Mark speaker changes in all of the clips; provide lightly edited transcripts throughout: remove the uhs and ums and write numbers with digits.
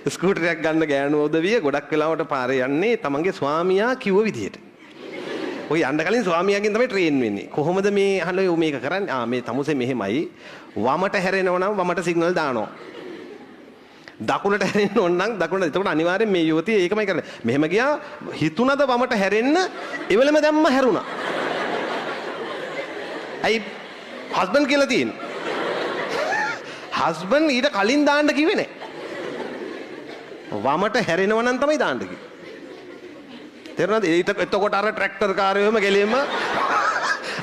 Speaker 1: ස්කූටරයක් ගන්න ගෑනු උදවිය ගොඩක් වෙලාවට පාරේ යන්නේ තමන්ගේ ස්වාමියා කිව්ව විදිහට. ඔය යන්න කලින් ස්වාමියාගෙන් තමයි ට්‍රේන් වෙන්නේ. කොහොමද මේ අහලා මේක කරන්නේ? මේ තමුසේ මෙහෙමයි. වමට හැරෙනව නම් වමට සිග්නල් දානවා. දකුණට හැරෙන්න ඕන නම් දකුණට. එතකොට අනිවාර්යෙන් මේ යුවතිය ඒකමයි කරන්නේ. මෙහෙම ගියා හිතුණද වමට හැරෙන්න එවලම දැම්ම හැරුණා. අයි හස්බන්ඩ් කියලා තියෙන්නේ. හස්බන්ඩ් ඊට කලින් දාන්න කිව්වේ නෑ. වමට හැරෙනව නම් තමයි දාන්න කිව්වේ. තේරුණාද? එතකොට අර ට්‍රැක්ටර් කාරයෝම ගෙලින්ම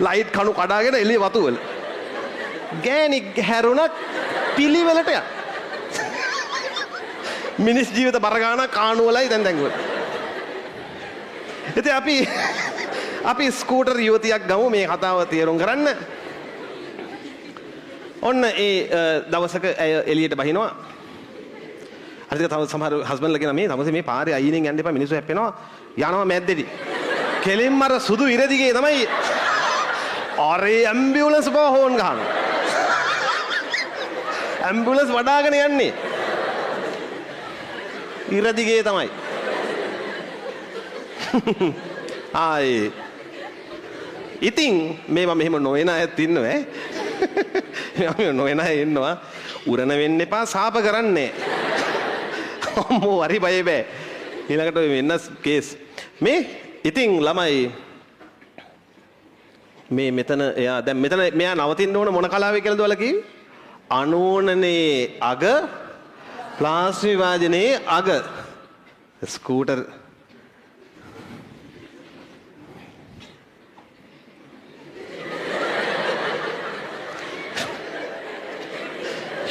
Speaker 1: ලයිට් කණු කඩාගෙන එළිය වතු වල. ගෑණි හැරුණා පිළිවෙලට යන. මිනිස් ජීවිත බර ගන්න කාණුවලයි දැන් වල. ඉතින් අපි ස්කූටර් යුවතියක් ගමු මේ කතාව තේරුම් ගන්න. ඔන්න ඒ දවසක ඇය එළියට බහිනවා. අර තව සමහර හස්බන්ඩ්ලා කියන මේ තමසේ මේ පාරේ අයිනෙන් යන්න එපා මිනිස්සු හැප්පෙනවා යනවා මැද්දේදී. කෙලින්ම අර සුදු ඉරදිගේ තමයි අරේ ඇම්බියුලන්ස් බව හෝන් ගහනවා. ඇම්බියුලන්ස් වඩාගෙන යන්නේ. ඉරදිගේ තමයි. ආයේ ඉතින් මේවා මෙහෙම නොවන අයත් ඉන්නවා ඈ. මේවා නොවන අය ඉන්නවා. උරණ වෙන්න එපා සාප කරන්නේ. අම්මෝ හරි බය බෑ. ඊළඟට ඔය වෙනස් කේස්. මේ ඉතින් ළමයි මේ මෙතන එයා දැන් මෙතන මෙයා නවතින්න ඕන මොන කලාවේ කියලාද ඔයාලා කිව්වේ? අනෝනනේ අග ප්ලාස්ටික් විභාජනයේ අග ස්කූටර්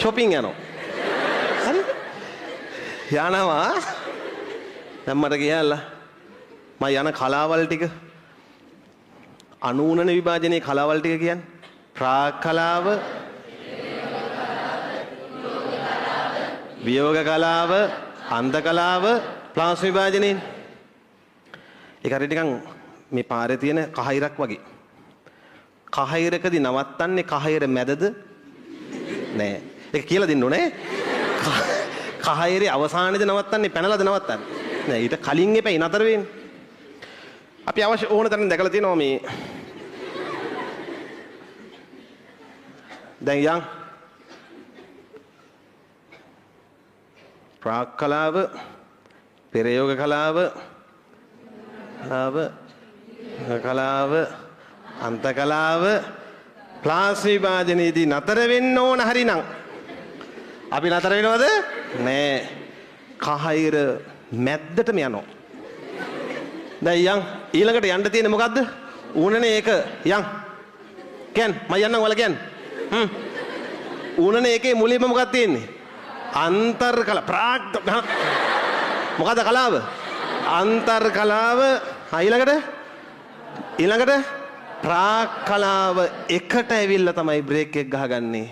Speaker 1: shopping යනවා. හරි? යනවා. දැන් මට ගියාලා මම යන කලාවල් ටික අනූනන විභාජනයේ කලාවල් ටික කියන්නේ ප්‍රාග් කලාව, වියෝග කලාව, අන්ධ කලාව, ප්ලාස්ටික් විභාජනයේ. ඒක හරියට නිකන් මේ පාරේ තියෙන කහිරක් වගේ. කහිරකදී නවත්තන්නේ කහිර මැදද? නෑ. ඒක කියලා දෙන්න ඕනේ. කහිරේ අවසානයේදී නවත්තන්නේ පැනලාද නවත්තන්නේ? නෑ ඊට කලින් එපැයි නතර වෙන්නේ. අපි අවශ්‍ය ඕන තරම් දැකලා තියෙනවා මේ. දැන් යන් ප්‍රාග් කලාව, පෙරයෝග කලාව, කලාව, අන්ත කලාව, ප්ලාස්ටික් විභාජනයේදී නතර වෙන්න ඕන හරිනම් අපි නතර වෙනවද? නෑ. කහිර මැද්දටම යනවා. දැන් යන් ඊළඟට යන්න තියෙන්නේ මොකද්ද? ඌනනේ ඒක යන්. කියන්න මම යන්නම් ඔයාලා කියන්න. ඌනනේ ඒකේ මුලින්ම මොකක්ද තියෙන්නේ? අන්තර් කලාව. ප්‍රාග් මොකද්ද කලාව? අන්තර් කලාව. ඊළඟට ප්‍රාග් කලාව එකට ඇවිල්ලා තමයි බ්‍රේක් එක ගහගන්නේ.